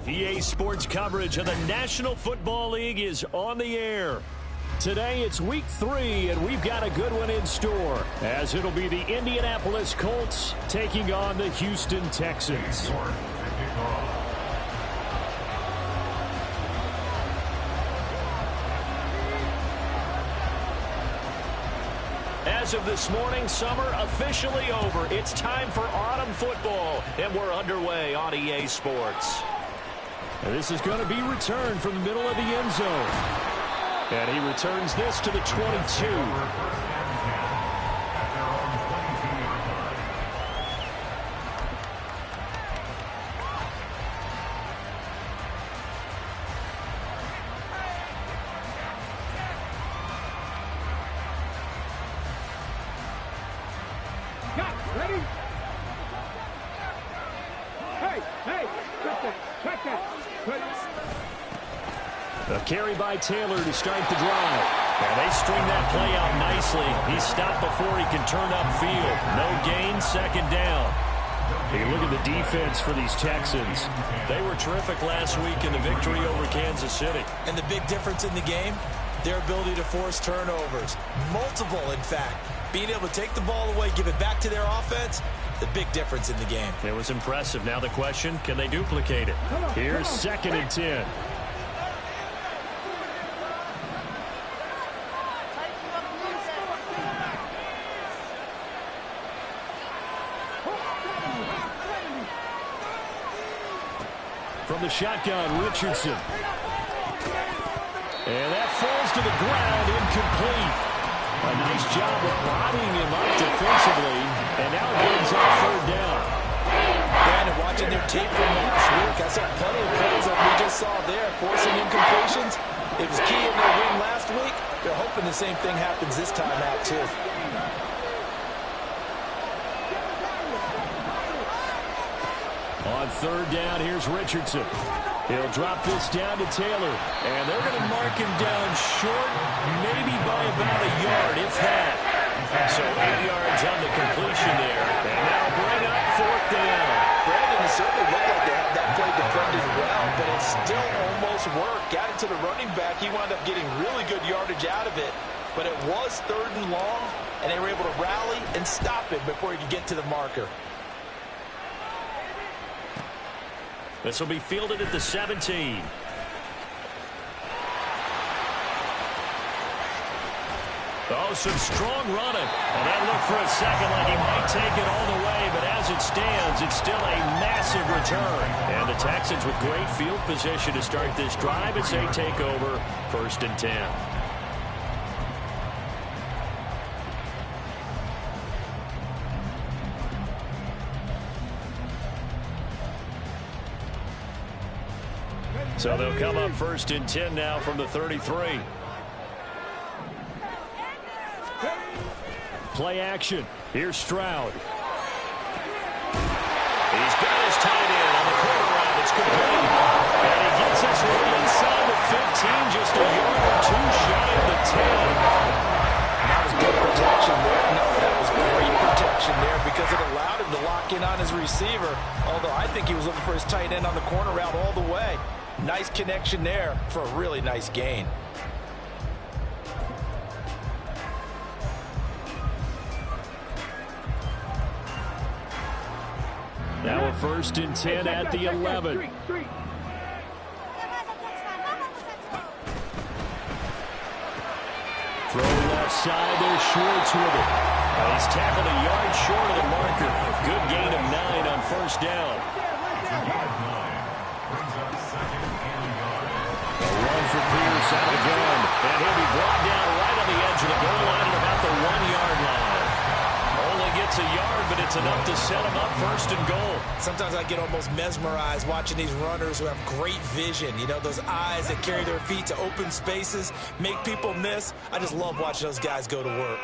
EA Sports coverage of the National Football League is on the air. Today it's week 3, and we've got a good one in store, as it'll be the Indianapolis Colts taking on the Houston Texans. As of this morning, summer officially over. It's time for autumn football, and we're underway on EA Sports. And this is going to be returned from the middle of the end zone. And he returns this to the 22. A carry by Taylor to start the drive. And they string that play out nicely. He's stopped before he can turn upfield. No gain, second down. Hey, look at the defense for these Texans. They were terrific last week in the victory over Kansas City. And the big difference in the game, their ability to force turnovers. Multiple, in fact. Being able to take the ball away, give it back to their offense, the big difference in the game. It was impressive. Now the question, can they duplicate it? Here's 2nd and 10. From the shotgun, Richardson. And that falls to the ground, incomplete. A nice job of bodying him up defensively, and now it brings up 3rd down. And watching their tape from last week, I saw plenty of plays like we just saw there, forcing incompletions. It was key in their win last week. They're hoping the same thing happens this time out, too. On 3rd down, here's Richardson. He'll drop this down to Taylor. And they're going to mark him down short, maybe by about a yard, if that. So 8 yards on the completion there. And now bring up 4th down. Brandon, it certainly looked like they had that play defended well, but it still almost worked. Got it to the running back. He wound up getting really good yardage out of it. But it was 3rd and long, and they were able to rally and stop it before he could get to the marker. This will be fielded at the 17. Oh, some strong running. And that looked for a second like he might take it all the way, but as it stands, it's still a massive return. And the Texans with great field position to start this drive as they take over 1st and 10. So they'll come up 1st and 10 now from the 33. Play action. Here's Stroud. He's got his tight end on the corner route. It's complete. And he gets us right inside the 15, just a yard or 2 shy of the 10. That was good protection there. No, that was great protection there because it allowed him to lock in on his receiver. Although I think he was looking for his tight end on the corner route all the way. Nice connection there for a really nice gain. Now a 1st and 10 at the 11. Throw left side, there's Schwartz with it. He's tackled a yard short of the marker. Good gain of 9 on 1st down. For Pierce out of the gun, and he'll be brought down right on the edge of the goal line at about the 1-yard line. Only gets a yard, but it's enough to set him up 1st and goal. Sometimes I get almost mesmerized watching these runners who have great vision. You know, those eyes that carry their feet to open spaces, make people miss. I just love watching those guys go to work.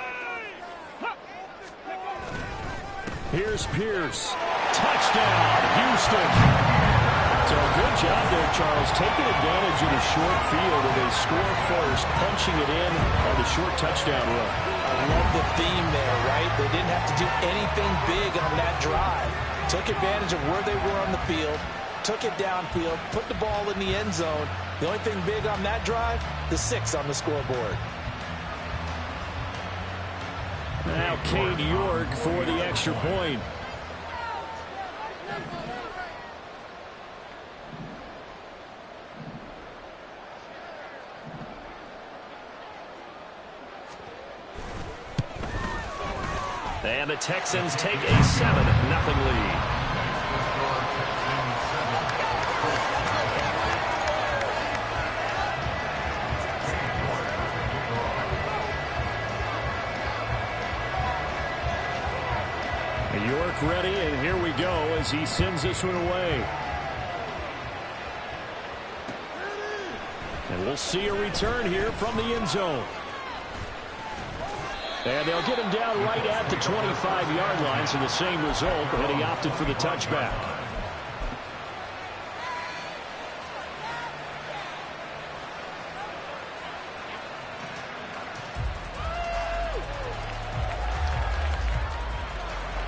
Here's Pierce. Touchdown, Houston. So good job there, Charles, taking advantage of the short field and they score first, punching it in on the short touchdown run. I love the theme there, right? They didn't have to do anything big on that drive. Took advantage of where they were on the field, took it downfield, put the ball in the end zone. The only thing big on that drive, the 6 on the scoreboard. Now Cade York for the extra point. And the Texans take a 7-0 lead. York ready, and here we go as he sends this one away. And we'll see a return here from the end zone. And they'll get him down right at the 25-yard line, so the same result, but he opted for the touchback.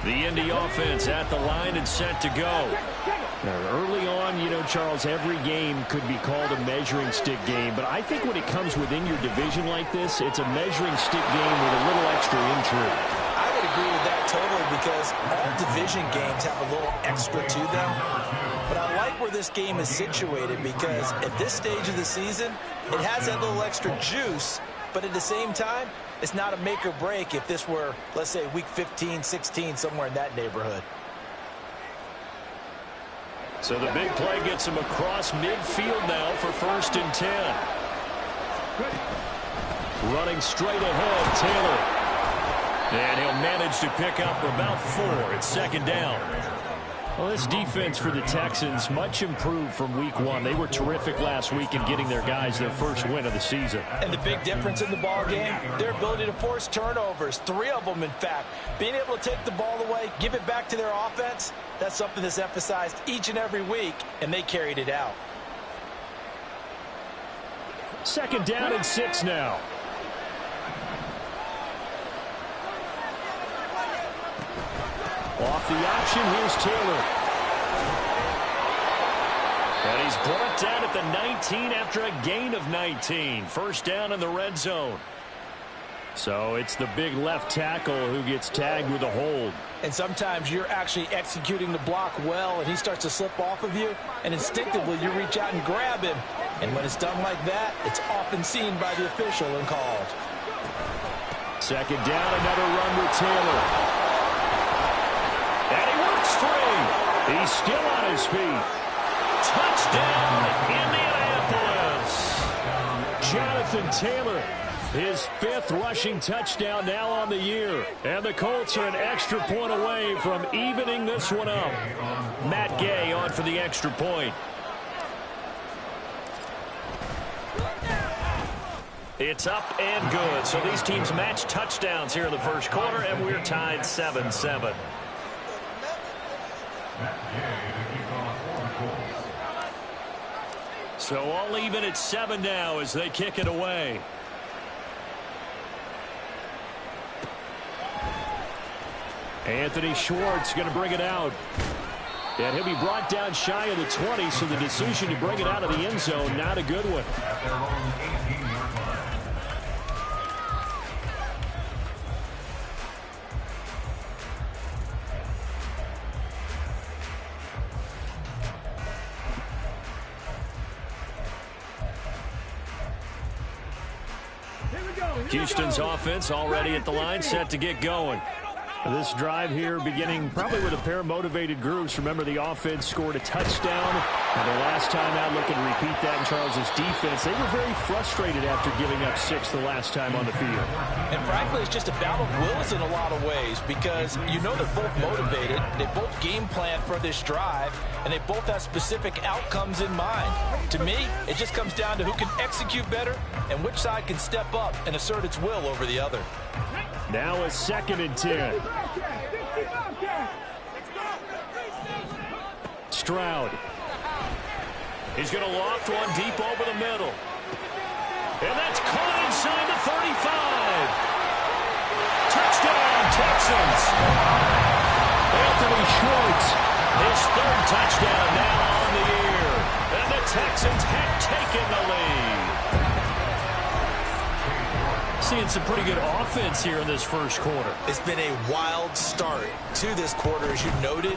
The Indy offense at the line and set to go. Now, early on, you know, Charles, every game could be called a measuring stick game, but I think when it comes within your division like this, it's a measuring stick game with a little extra intrigue. I would agree with that totally, because all division games have a little extra to them. But I like where this game is situated, because at this stage of the season, it has that little extra juice, but at the same time, it's not a make or break if this were, let's say, week 15, 16, somewhere in that neighborhood. So the big play gets him across midfield now for 1st and 10. Running straight ahead, Taylor. And he'll manage to pick up about 4. It's 2nd down. Well, this defense for the Texans, much improved from week 1. They were terrific last week in getting their guys their first win of the season. And the big difference in the ball game, their ability to force turnovers, 3 of them, in fact. Being able to take the ball away, give it back to their offense, that's something that's emphasized each and every week, and they carried it out. 2nd down and 6 now. Off the option, here's Taylor. And he's brought down at the 19 after a gain of 19. 1st down in the red zone. So it's the big left tackle who gets tagged with a hold. And sometimes you're actually executing the block well, and he starts to slip off of you, and instinctively you reach out and grab him. And when it's done like that, it's often seen by the official and called. 2nd down, another run with Taylor. And he works free. He's still on his feet. Touchdown, Indianapolis. Jonathan Taylor, his 5th rushing touchdown now on the year. And the Colts are an extra point away from evening this one up. Matt Gay on for the extra point. It's up and good. So these teams match touchdowns here in the first quarter, and we're tied 7-7. So all even at 7 now as they kick it away. Anthony Schwartz going to bring it out. And he'll be brought down shy of the 20, so the decision to bring it out of the end zone, not a good one. Houston's offense already at the line, set to get going. This drive here beginning probably with a pair of motivated groups. Remember, the offense scored a touchdown. And the last time out, looking to repeat that in Charles's defense. They were very frustrated after giving up 6 the last time on the field. And frankly, it's just a battle of wills in a lot of ways, because you know they're both motivated. They both game plan for this drive, and they both have specific outcomes in mind. To me, it just comes down to who can execute better and which side can step up and assert its will over the other. Now a 2nd and 10. Stroud. He's going to loft one deep over the middle. And that's caught inside the 35. Touchdown, Texans. Anthony Schwartz, his 3rd touchdown now on the Texans have taken the lead. Seeing some pretty good offense here in this first quarter. It's been a wild start to this quarter, as you noted.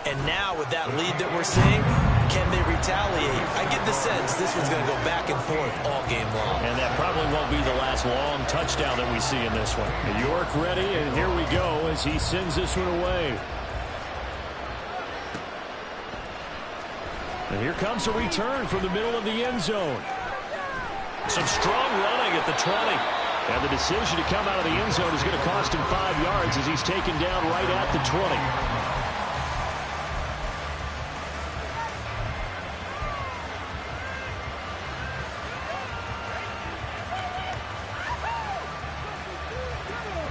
And now with that lead that we're seeing, can they retaliate? I get the sense this one's going to go back and forth all game long. And that probably won't be the last long touchdown that we see in this one. York ready, and here we go as he sends this one away. And here comes a return from the middle of the end zone. Some strong running at the 20. And the decision to come out of the end zone is going to cost him 5 yards as he's taken down right at the 20.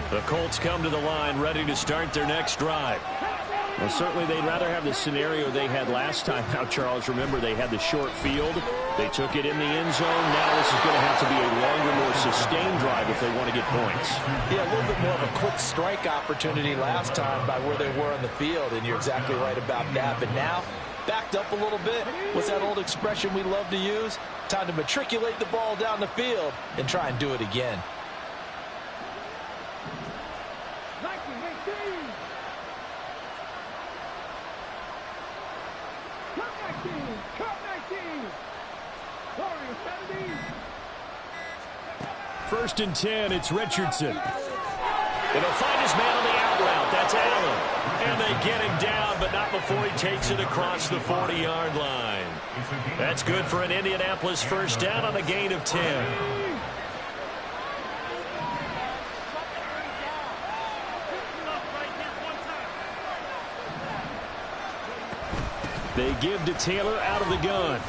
The Colts come to the line ready to start their next drive. Well, certainly they'd rather have the scenario they had last time. Now, Charles, remember they had the short field. They took it in the end zone. Now this is going to have to be a longer, more sustained drive if they want to get points. Yeah, a little bit more of a quick strike opportunity last time by where they were on the field, and you're exactly right about that. But now, backed up a little bit. What's that old expression we love to use? Time to matriculate the ball down the field and try and do it again. First and 10, it's Richardson. And he'll find his man on the out route. That's Allen. And they get him down, but not before he takes it across the 40-yard line. That's good for an Indianapolis first down on a gain of 10. They give to Taylor out of the gun.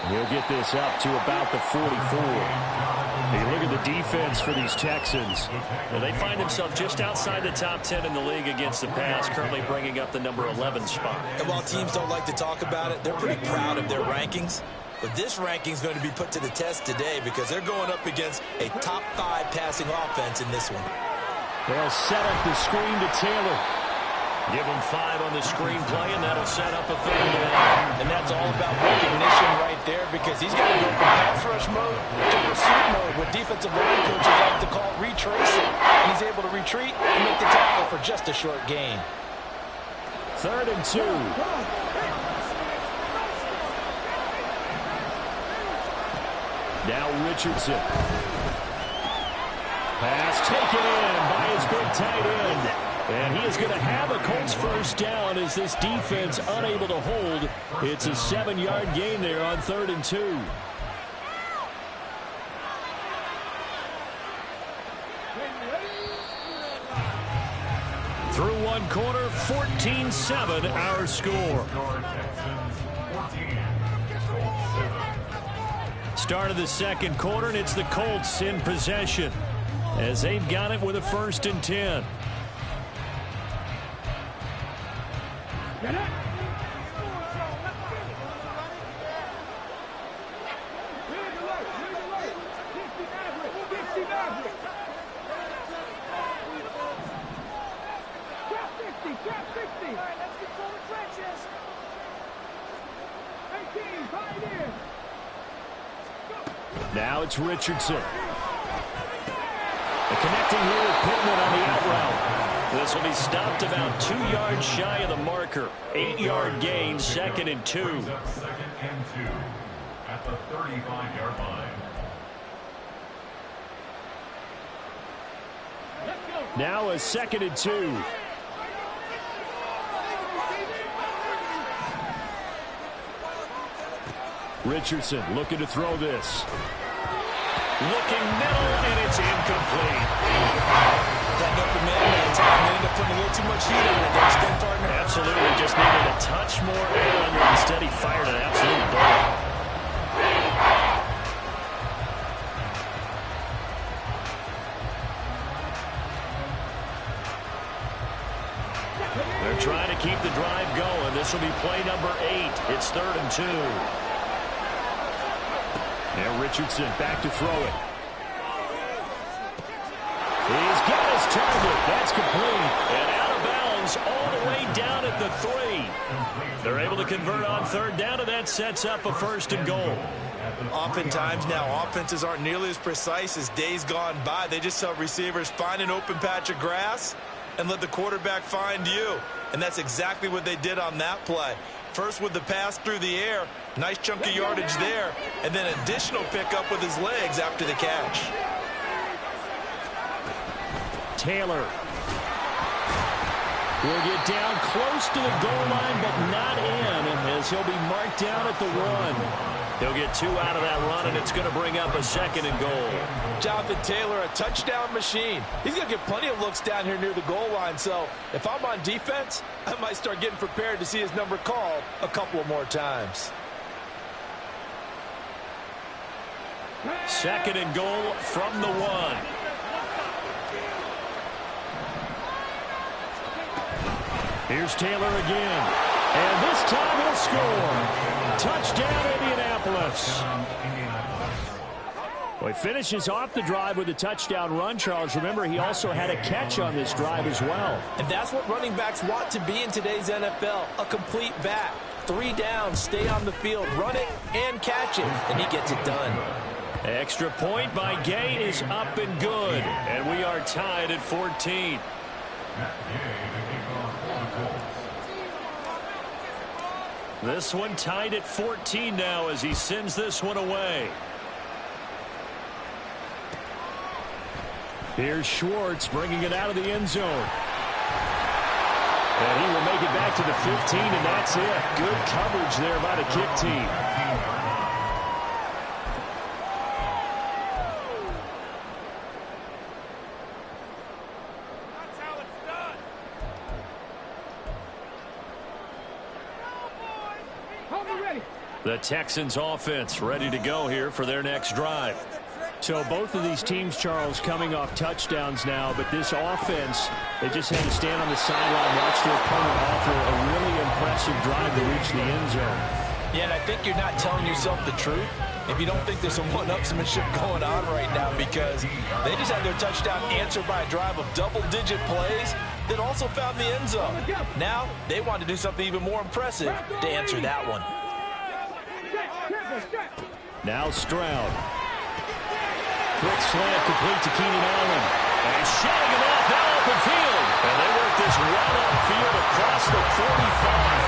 He'll get this up to about the 44. Hey, look at the defense for these Texans. Well, they find themselves just outside the top 10 in the league against the pass, currently bringing up the number 11 spot. And while teams don't like to talk about it, they're pretty proud of their rankings. But this ranking is going to be put to the test today because they're going up against a top 5 passing offense in this one. They'll set up the screen to Taylor. Give him 5 on the screenplay, and that'll set up a third down. And that's all about recognition right there because he's got to go from pass rush mode to pursuit mode, what defensive line coaches like to call retracing. And he's able to retreat and make the tackle for just a short gain. 3rd and 2. Now Richardson. Pass taken in by his big tight end. And he is going to have a Colts first down as this defense unable to hold. It's a 7-yard gain there on 3rd and 2. Through one quarter, 14-7 our score. Start of the second quarter, and it's the Colts in possession as they've got it with a 1st and 10. Get it. Now it's Richardson. The connecting here with Pittman on the out route. This will be stopped about 2 yards shy of the marker. 8-yard gain, 2nd and 2. 2nd and 2 at the 35-yard line. Now a 2nd and 2. Richardson looking to throw this. Looking middle, and it's incomplete. That open man time ended up putting a little too much heat on it there, Stem partner. Absolutely, just needed a touch more air under. Instead, he fired an absolute bullet. They're trying to keep the drive going. This will be play number 8. It's 3rd and 2. Now Richardson back to throw it. He's got his target. That's complete. And out of bounds all the way down at the the 3. They're able to convert on third down, and that sets up a 1st and goal. Oftentimes now, offenses aren't nearly as precise as days gone by. They just help receivers find an open patch of grass and let the quarterback find you. And that's exactly what they did on that play. First with the pass through the air, nice chunk of yardage there, and then additional pickup with his legs after the catch. Taylor will get down close to the goal line, but not in, as he'll be marked down at the 1. He'll get 2 out of that run, and it's going to bring up a 2nd and goal. Jonathan Taylor, a touchdown machine. He's going to get plenty of looks down here near the goal line, so if I'm on defense, I might start getting prepared to see his number called a couple of more times. 2nd and goal from the 1. Here's Taylor again. And this time he'll score. Touchdown, Indianapolis. Well, he finishes off the drive with a touchdown run, Charles. Remember, he also had a catch on this drive as well. And that's what running backs want to be in today's NFL, a complete back. 3 downs, stay on the field, run it, and catch it, and he gets it done. Extra point by Gay is up and good, and we are tied at 14. This one tied at 14 now as he sends this one away. Here's Schwartz bringing it out of the end zone. And he will make it back to the 15, and that's it. Good coverage there by the kick team. The Texans offense ready to go here for their next drive. So both of these teams, Charles, coming off touchdowns now, but this offense, they just had to stand on the sideline, watch their opponent offer a really impressive drive to reach the end zone. Yeah, and I think you're not telling yourself the truth if you don't think there's some one-upsmanship going on right now, because they just had their touchdown answered by a drive of double-digit plays that also found the end zone. Now they want to do something even more impressive to answer that one. Now Stroud. Quick slant complete to Keenan Allen. And shutting him off now open field. And they work this well upfield across the 45.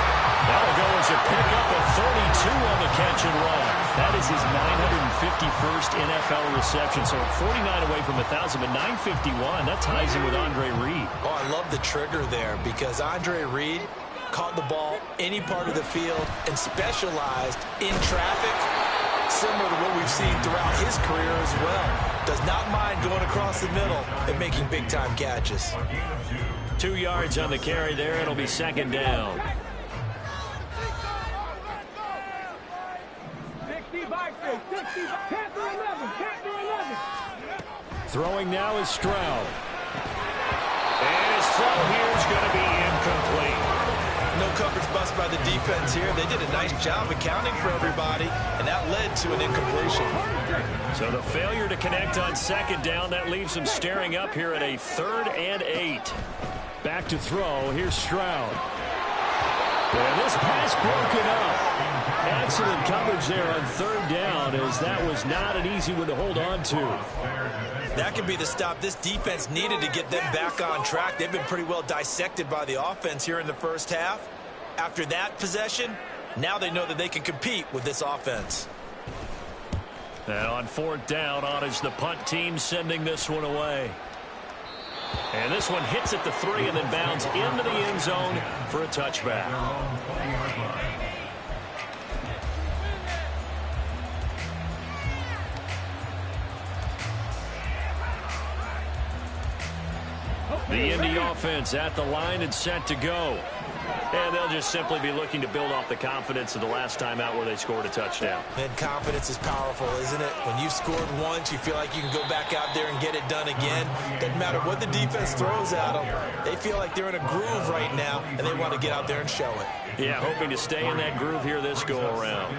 That'll go as a pickup of 42 on the catch and run. That is his 951st NFL reception. So 49 away from 1,000, but 951. That ties him with Andre Reed. Oh, I love the trigger there because Andre Reed caught the ball any part of the field and specialized in traffic, similar to what we've seen throughout his career as well. Does not mind going across the middle and making big-time catches. 2 yards on the carry there. It'll be 2nd down. Throwing now is Stroud. And his throw here is going to be incomplete. No coverage bust by the defense here. They did a nice job accounting for everybody, and that led to an incompletion. So the failure to connect on 2nd down, that leaves them staring up here at a 3rd and 8. Back to throw. Here's Stroud. And this pass broken up. Excellent coverage there on 3rd down, as that was not an easy one to hold on to. That could be the stop this defense needed to get them back on track. They've been pretty well dissected by the offense here in the first half. After that possession, now they know that they can compete with this offense. And on 4th down, on is the punt team sending this one away. And this one hits at the 3 and then bounds into the end zone for a touchback. The Indy offense at the line and set to go. And they'll just simply be looking to build off the confidence of the last time out where they scored a touchdown. And confidence is powerful, isn't it? When you've scored once, you feel like you can go back out there and get it done again. Doesn't matter what the defense throws at them. They feel like they're in a groove right now, and they want to get out there and show it. Yeah, hoping to stay in that groove here this go-around.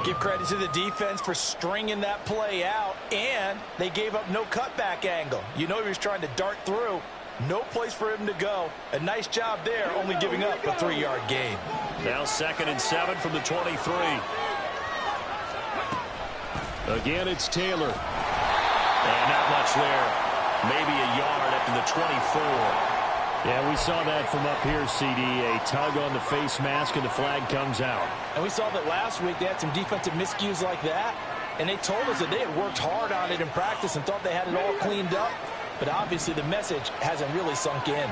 Give credit to the defense for stringing that play out, and they gave up no cutback angle. You know he was trying to dart through, No place for him to go. A nice job there, only giving up a 3-yard gain. Now 2nd and 7 from the 23. Again, it's Taylor. And not much there. Maybe a yard up to the 24. Yeah, we saw that from up here, CD. A tug on the face mask, and the flag comes out. And we saw that last week they had some defensive miscues like that. And they told us that they had worked hard on it in practice and thought they had it all cleaned up. But obviously the message hasn't really sunk in.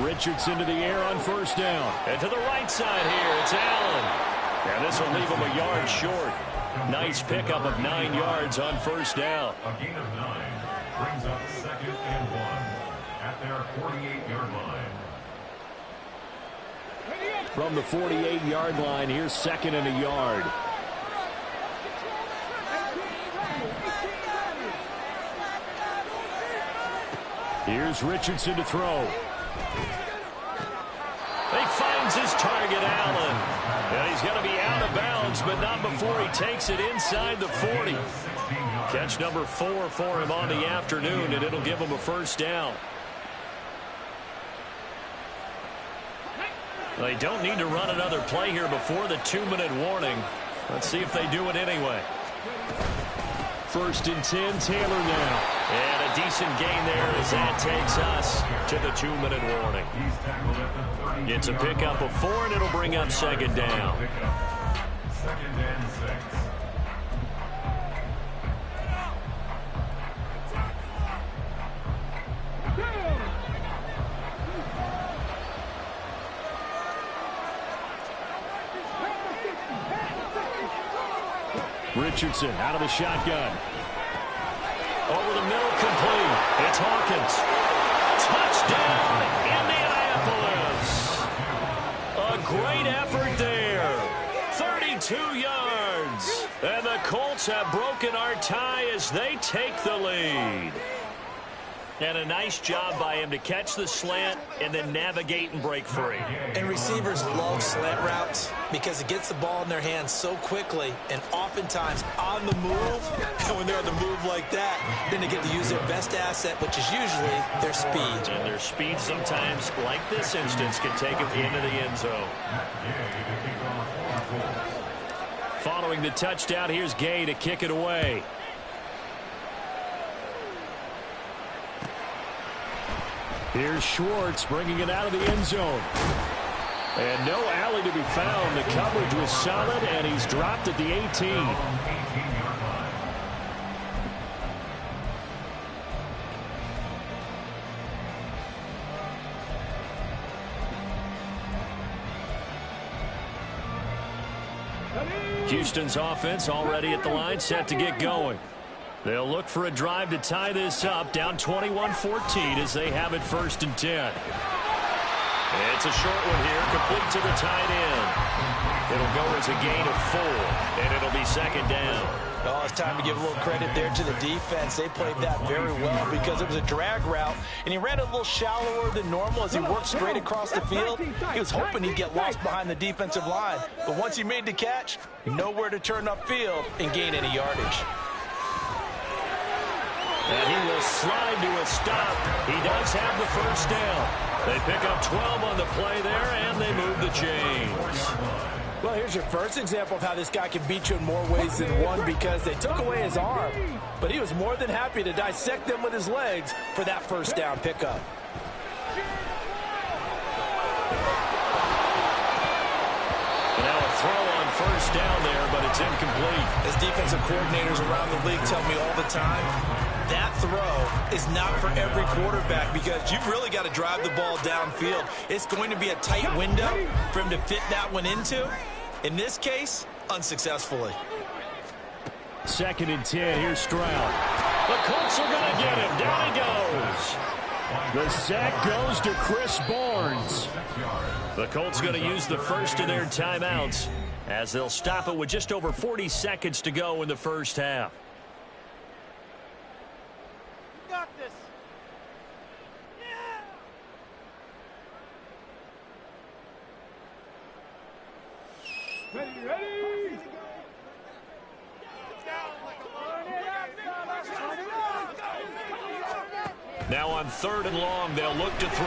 Richardson to the air on 1st down. And to the right side here, it's Allen. And this will leave him a yard short. Nice pickup of 9 yards on 1st down. A gain of 9 brings up 2nd and 1 at their 48-yard line. From the 48-yard line, here's 2nd and a yard. Here's Richardson to throw. He finds his target, Allen. And he's going to be out of bounds, but not before he takes it inside the 40. Catch number 4 for him on the afternoon, and it'll give him a 1st down. They don't need to run another play here before the 2-minute warning. Let's see if they do it anyway. 1st and 10, Taylor now. And a decent gain there as that takes us to the 2-minute warning. It's a pickup of 4, and it'll bring up 2nd down. 2nd and 6. Richardson out of the shotgun. Over the middle, complete. It's Hawkins. Touchdown, Indianapolis. A great effort there. 32 yards. And the Colts have broken our tie as they take the lead. And a nice job by him to catch the slant and then navigate and break free. And receivers love slant routes because it gets the ball in their hands so quickly and oftentimes on the move. And when they're on the move like that, then they get to use their best asset, which is usually their speed. And their speed sometimes, like this instance, can take them into the end zone. Following the touchdown, here's Gay to kick it away. Here's Schwartz bringing it out of the end zone. And no alley to be found. The coverage was solid, and he's dropped at the 18. Houston's offense already at the line, set to get going. They'll look for a drive to tie this up, down 21-14 as they have it 1st and 10. It's a short one here, complete to the tight end. It'll go as a gain of 4, and it'll be 2nd down. Oh, it's time to give a little credit there to the defense. They played that very well because it was a drag route, and he ran it a little shallower than normal as he worked straight across the field. He was hoping he'd get lost behind the defensive line, but once he made the catch, nowhere to turn upfield and gain any yardage. And he will slide to a stop. He does have the 1st down. They pick up 12 on the play there, and they move the chains. Well, here's your first example of how this guy can beat you in more ways than one because they took away his arm. But he was more than happy to dissect them with his legs for that 1st down pickup. Now a throw on 1st down there, but it's incomplete. As defensive coordinators around the league tell me all the time, that throw is not for every quarterback because you've really got to drive the ball downfield. It's going to be a tight window for him to fit that one into. In this case, unsuccessfully. 2nd and 10, here's Stroud. The Colts are going to get him. Down he goes. The sack goes to Chris Barnes. The Colts going to use the first of their timeouts as they'll stop it with just over 40 seconds to go in the 1st half. Got this. Yeah. Ready. Let's go. Now on 3rd and long, they'll look to throw.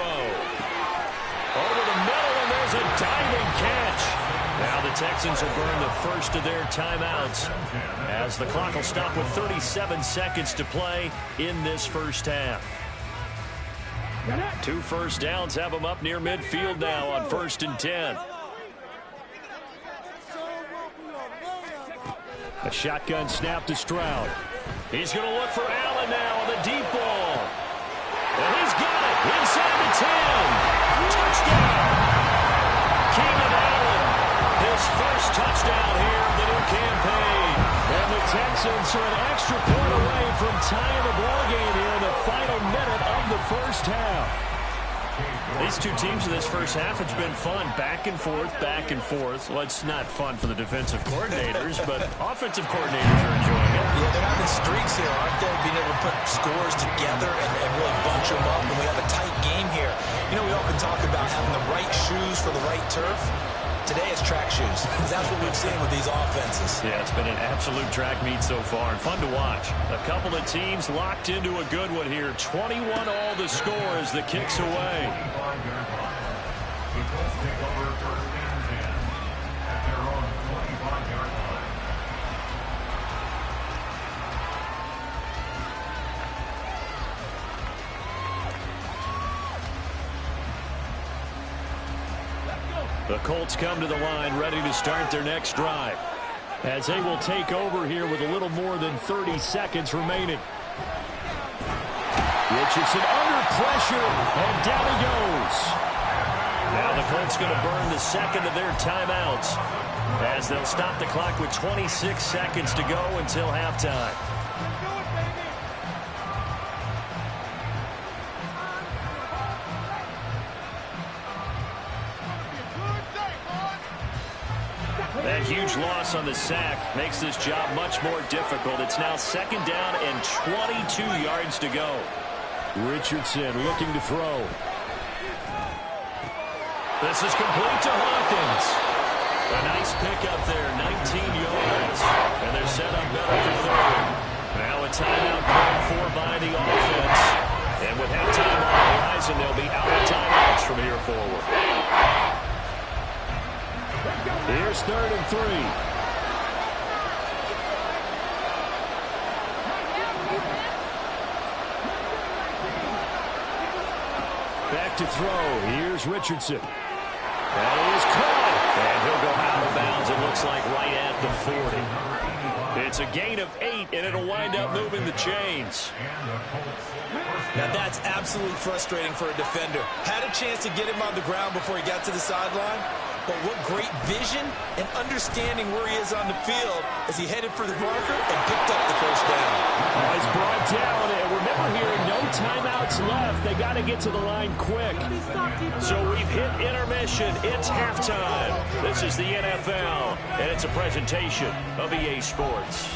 Over the middle, and there's a diving catch. Now the Texans will burn the first of their timeouts as the clock will stop with 37 seconds to play in this first half. 2 first downs have them up near midfield now on 1st and 10. A shotgun snap to Stroud. He's going to look for Allen now on the deep ball. And he's got it inside the 10. Touchdown. Keenan Allen, his first touchdown here of the new campaign. And the Texans are an extra point away from tying the ball game here in the final minute of the first half. These two teams in this first half, it's been fun. Back and forth, back and forth. Well, it's not fun for the defensive coordinators, but offensive coordinators are enjoying it. Yeah, they're having streaks here, aren't they? Being able to put scores together and really bunch them up. And we have a tight game here. You know, we often talk about having the right shoes for the right turf. Today it's track shoes. That's what we've seen with these offenses. Yeah, it's been an absolute track meet so far and fun to watch. A couple of teams locked into a good one here. 21 all the score as the kicks away. The Colts take over 1st and 10 at their own 25-yard line. The Colts come to the line ready to start their next drive as they will take over here with a little more than 30 seconds remaining. Richardson under pressure, and down he goes. Now the Colts going to burn the second of their timeouts as they'll stop the clock with 26 seconds to go until halftime. That huge loss on the sack makes this job much more difficult. It's now 2nd down and 22 yards to go. Richardson looking to throw. This is complete to Hawkins. A nice pickup there, 19 yards. And they're set up better for 3rd. Now a timeout called for by the offense. And with halftime on the horizon, they'll be out of timeouts from here forward. Here's 3rd and 3. Back to throw. Here's Richardson. That is caught. And he'll go out of bounds, it looks like, right at the 40. It's a gain of 8, and it'll wind up moving the chains. Now that's absolutely frustrating for a defender. Had a chance to get him on the ground before he got to the sideline. But what great vision and understanding where he is on the field as he headed for the marker and picked up the first down. He's brought down, and remember here, no timeouts left. They got to get to the line quick. So we've hit intermission. It's halftime. This is the NFL, and it's a presentation of EA Sports.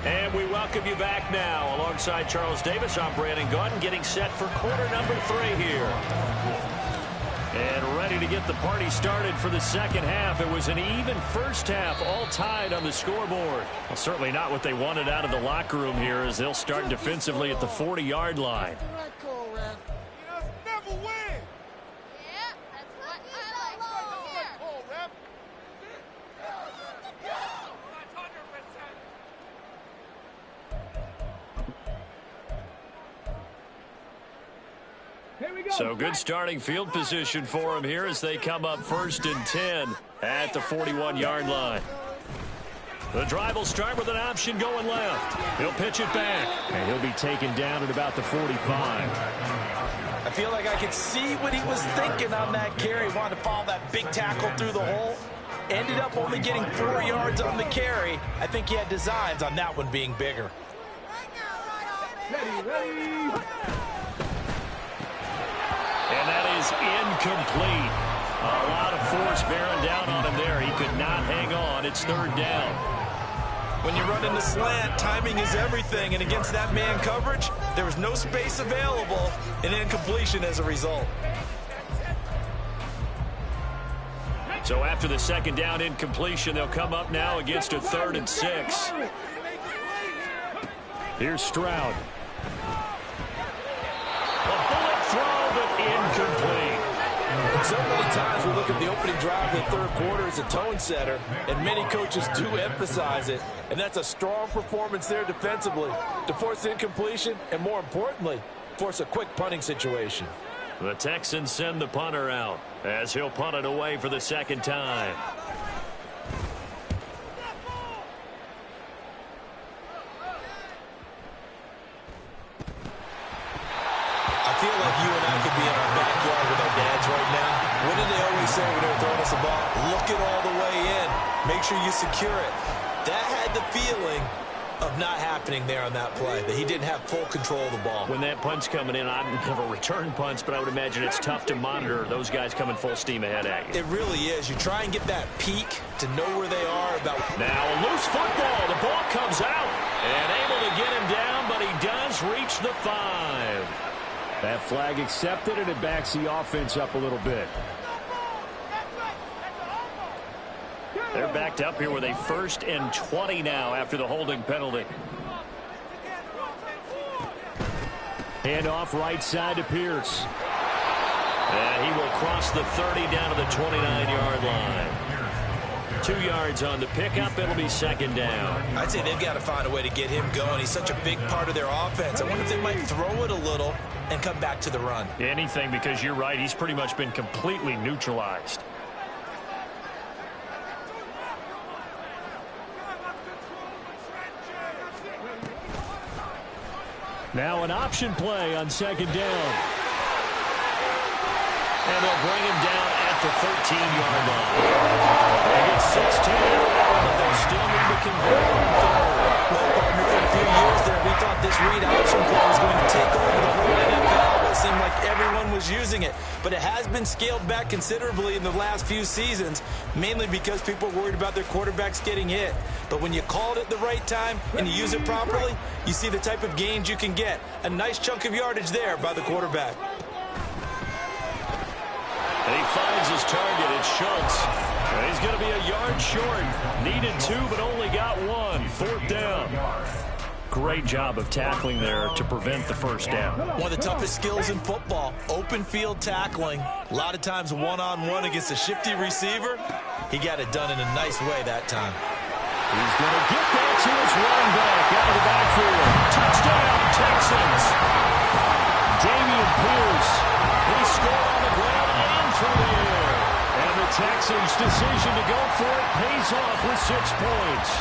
And we welcome you back now. Alongside Charles Davis, I'm Brandon Gautin, getting set for quarter number 3 here. And ready to get the party started for the second half. It was an even first half, all tied on the scoreboard. Well, certainly not what they wanted out of the locker room here as they'll start defensively at the 40-yard line. So good starting field position for him here as they come up 1st and 10 at the 41-yard line. The drive will start with an option going left. He'll pitch it back, and he'll be taken down at about the 45. I feel like I could see what he was thinking on that carry. Wanted to follow that big tackle through the hole. Ended up only getting 4 yards on the carry. I think he had designs on that one being bigger. Ready. And that is incomplete. A lot of force bearing down on him there. He could not hang on. It's 3rd down. When you run in the slant, timing is everything, and against that man coverage, there was no space available, and incompletion as a result. So after the second down incompletion, they'll come up now against a 3rd and 6. Here's Stroud. A bullet throw, but incomplete. And so many times we look at the opening drive of the third quarter as a tone setter, and many coaches do emphasize it, and that's a strong performance there defensively to force incompletion and, more importantly, force a quick punting situation. The Texans send the punter out as he'll punt it away for the second time. I feel like you and I could be in our backyard with our dads right now. What did they always say when they were throwing us a ball? Look it all the way in. Make sure you secure it. That had the feeling of not happening there on that play, that he didn't have full control of the ball. When that punt's coming in, I never return punts, but I would imagine it's tough to monitor those guys coming full steam ahead at you. It really is. You try and get that peek to know where they are about. Now a loose football. The ball comes out and able to get him down, but he does reach the 5. That flag accepted, and it backs the offense up a little bit. They're backed up here with a 1st and 20 now after the holding penalty. Hand off right side to Pierce. And he will cross the 30 down to the 29-yard line. 2 yards on the pickup. It'll be second down. I'd say they've got to find a way to get him going. He's such a big part of their offense. I wonder if they might throw it a little and come back to the run. Anything, because you're right. He's pretty much been completely neutralized. Now an option play on second down. And they'll bring him down at the 13-yard line. They get 16, but they'll still need to convert on third. Well, partner, for a few years there, we thought this read option play was going to take over the whole NFL. It seemed like everyone was using it. But it has been scaled back considerably in the last few seasons, mainly because people are worried about their quarterbacks getting hit. But when you call it at the right time and you use it properly, you see the type of gains you can get. A nice chunk of yardage there by the quarterback. And he finds his target. It's Schultz. And he's going to be a yard short. Needed 2, but only got 1. 4th down. Great job of tackling there to prevent the first down. One of the toughest skills in football, open field tackling. A lot of times one-on-one against a shifty receiver. He got it done in a nice way that time. He's going to get that to his running back out of the backfield. Touchdown, Texans. Dameon Pierce. He scored on the ground and through the air. And the Texans' decision to go for it pays off with 6 points.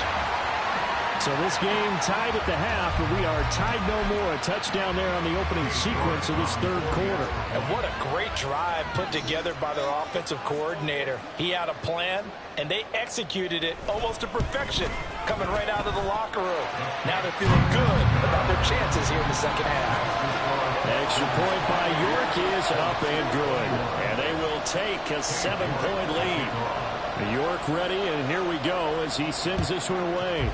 So this game tied at the half, but we are tied no more. A touchdown there on the opening sequence of this third quarter. And what a great drive put together by their offensive coordinator. He had a plan, and they executed it almost to perfection, coming right out of the locker room. Now they're feeling good about their chances here in the second half. Extra point by York is up and good. And they will take a 7-point lead. York ready, and here we go as he sends this one away.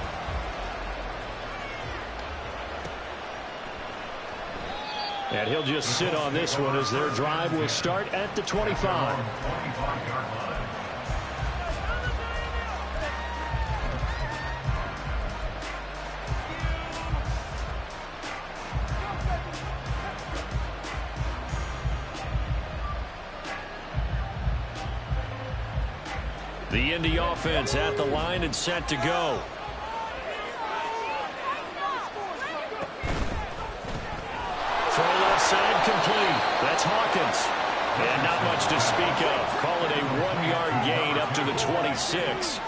And he'll just sit on this one as their drive will start at the 25. The Indy offense at the line and set to go. Side complete. That's Hawkins. And not much to speak of. Call it a 1-yard gain up to the 26.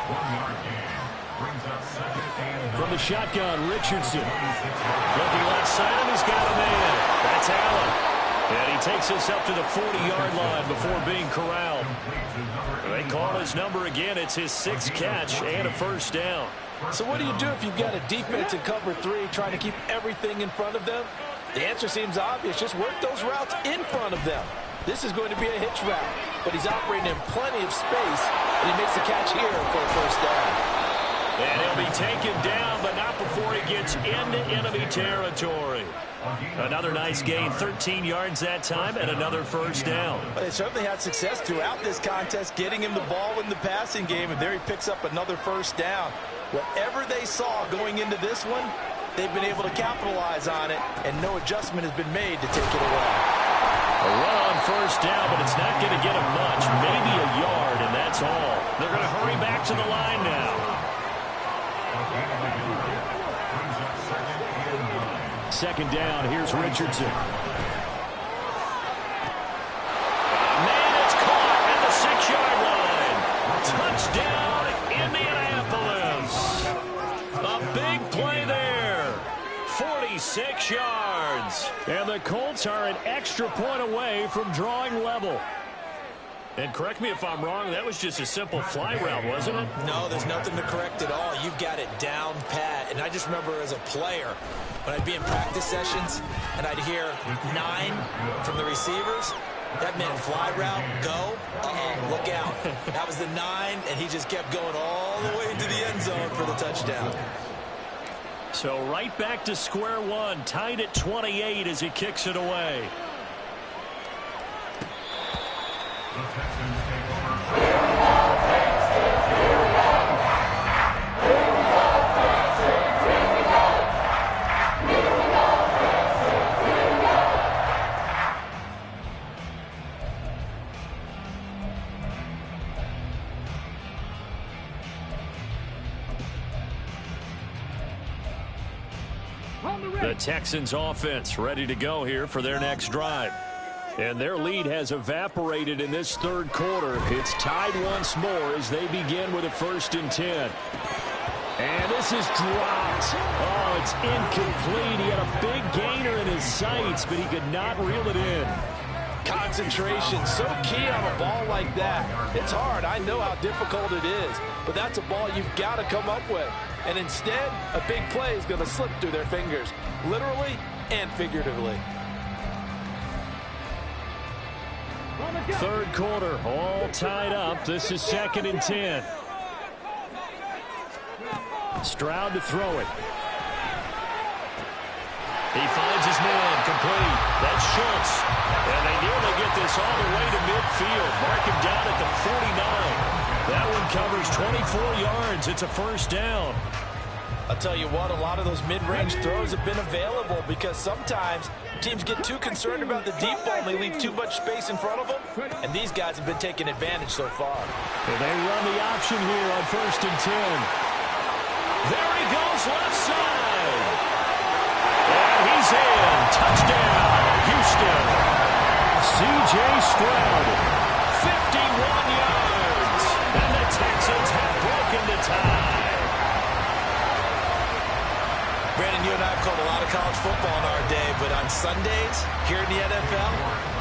From the shotgun, Richardson. Looking left side, and he's got a man. That's Allen. And he takes us up to the 40-yard line before being corralled. They call his number again. It's his 6th catch and a first down. So what do you do if you've got a defense in cover 3 trying to keep everything in front of them? The answer seems obvious. Just work those routes in front of them. This is going to be a hitch route, but he's operating in plenty of space, and he makes the catch here for a first down. And he'll be taken down, but not before he gets into enemy territory. Another nice gain, 13 yards that time, and another first down. But they certainly had success throughout this contest, getting him the ball in the passing game, and there he picks up another first down. Whatever they saw going into this one, they've been able to capitalize on it, and no adjustment has been made to take it away. A run on first down, but it's not going to get him much, maybe a yard, and that's all. They're going to hurry back to the line now. Second down, here's Richardson. Man, it's caught at the 6-yard line. Touchdown, Indianapolis. A big play there. 46 yards. And the Colts are an extra point away from drawing level. And correct me if I'm wrong, that was just a simple fly route, wasn't it? No, there's nothing to correct at all. You've got it down pat. And I just remember as a player, when I'd be in practice sessions and I'd hear 9 from the receivers, that meant fly route, go, look out. That was the 9, and he just kept going all the way into the end zone for the touchdown. So right back to square one, tied at 28 as he kicks it away. The Texans take over. The Texans offense ready to go here for their next drive. And their lead has evaporated in this third quarter. It's tied once more as they begin with a 1st and 10. And this is dropped. Oh, it's incomplete. He had a big gainer in his sights, but he could not reel it in. Concentration, so key on a ball like that. It's hard. I know how difficult it is, but that's a ball you've got to come up with. And instead, a big play is going to slip through their fingers, literally and figuratively. Third quarter, all tied up. This is 2nd and 10. Stroud to throw it. He finds his man, complete. That's Schultz. And they nearly get this all the way to midfield. Mark him down at the 49. That one covers 24 yards. It's a first down. I'll tell you what, a lot of those mid-range throws have been available because sometimes teams get too concerned about the deep ball and they leave too much space in front of them. And these guys have been taking advantage so far. And they run the option here on 1st and 10. There he goes left side. And he's in. Touchdown, Houston. C.J. Stroud, 51 yards. And the Texans have broken the tie. Brandon, you and I have called a lot of college football in our day, but on Sundays here in the NFL,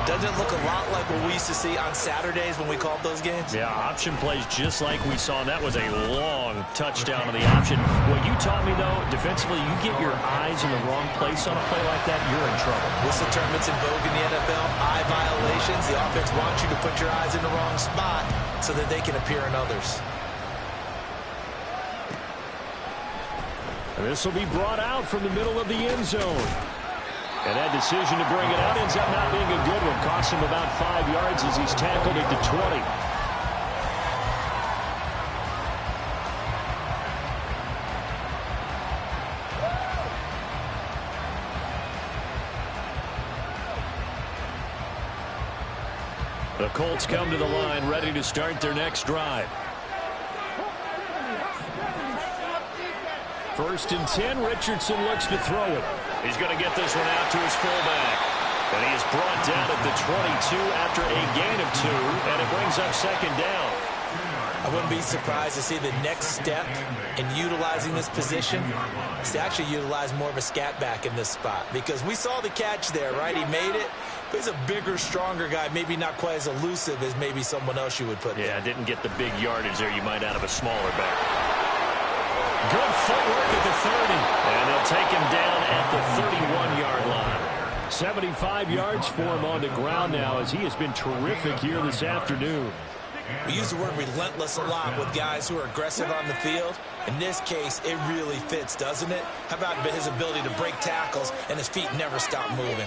doesn't it look a lot like what we used to see on Saturdays when we called those games? Yeah, option plays just like we saw, and that was a long touchdown on the option. What you taught me, though, defensively, you get your eyes in the wrong place on a play like that, you're in trouble. Whistle tournaments in vogue in the NFL, eye violations. The offense wants you to put your eyes in the wrong spot so that they can appear in others. And this will be brought out from the middle of the end zone. And that decision to bring it out ends up not being a good one. Cost him about 5 yards as he's tackled at the 20. The Colts come to the line ready to start their next drive. 1st and 10, Richardson looks to throw it. He's going to get this one out to his fullback. And he is brought down at the 22 after a gain of 2, and it brings up 2nd down. I wouldn't be surprised to see the next step in utilizing this position is to actually utilize more of a scat back in this spot. Because we saw the catch there, right? He made it. But he's a bigger, stronger guy, maybe not quite as elusive as maybe someone else you would put there. Yeah, didn't get the big yardage there you might out of a smaller back. Good footwork at the 30. And they'll take him down at the 31-yard line. 75 yards for him on the ground now as he has been terrific here this afternoon. We use the word relentless a lot with guys who are aggressive on the field. In this case, it really fits, doesn't it? How about his ability to break tackles and his feet never stop moving?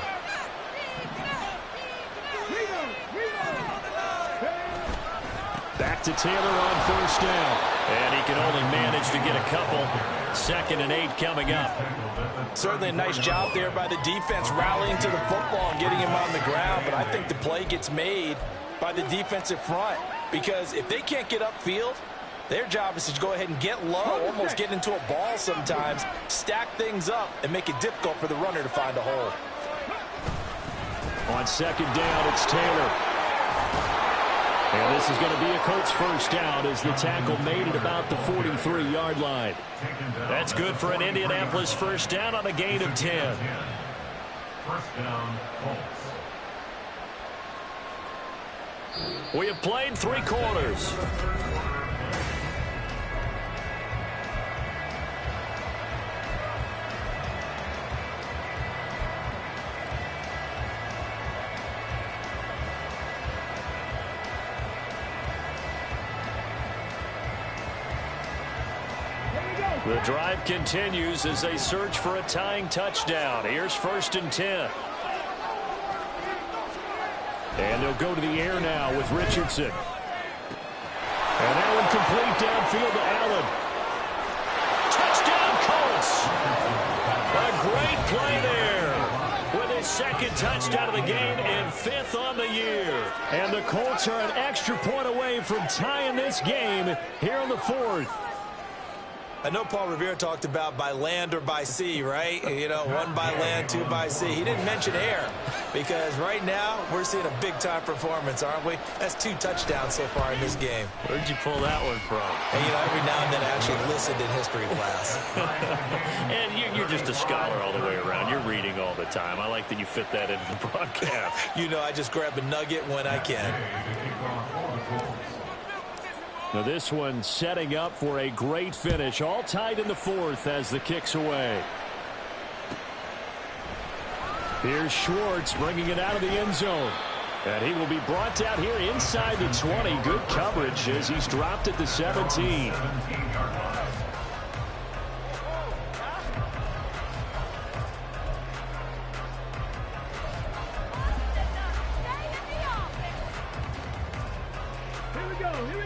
Back to Taylor on first down. And he can only manage to get a couple. 2nd and 8 coming up. Certainly a nice job there by the defense rallying to the football and getting him on the ground. But I think the play gets made by the defensive front. Because if they can't get upfield, their job is to go ahead and get low, almost get into a ball sometimes, stack things up, and make it difficult for the runner to find a hole. On 2nd down, it's Taylor. And this is going to be a Colts first down as the tackle made at about the 43-yard line. That's good for an Indianapolis first down on a gain of 10. First down, Colts. We have played 3 quarters. The drive continues as they search for a tying touchdown. Here's 1st and 10. And they'll go to the air now with Richardson. And that one complete downfield to Allen. Touchdown, Colts! A great play there with his 2nd touchdown of the game and 5th on the year. And the Colts are an extra point away from tying this game here in the 4th. I know Paul Revere talked about by land or by sea, right? You know, 1 by land, 2 by sea. He didn't mention air because right now we're seeing a big-time performance, aren't we? That's 2 touchdowns so far in this game. Where'd you pull that one from? And, you know, every now and then I actually listened in history class. And you're just a scholar all the way around. You're reading all the time. I like that you fit that into the broadcast. You know, I just grab a nugget when I can. Now this one setting up for a great finish. All tied in the 4th as the kick's away. Here's Schwartz bringing it out of the end zone. And he will be brought down here inside the 20. Good coverage as he's dropped at the 17.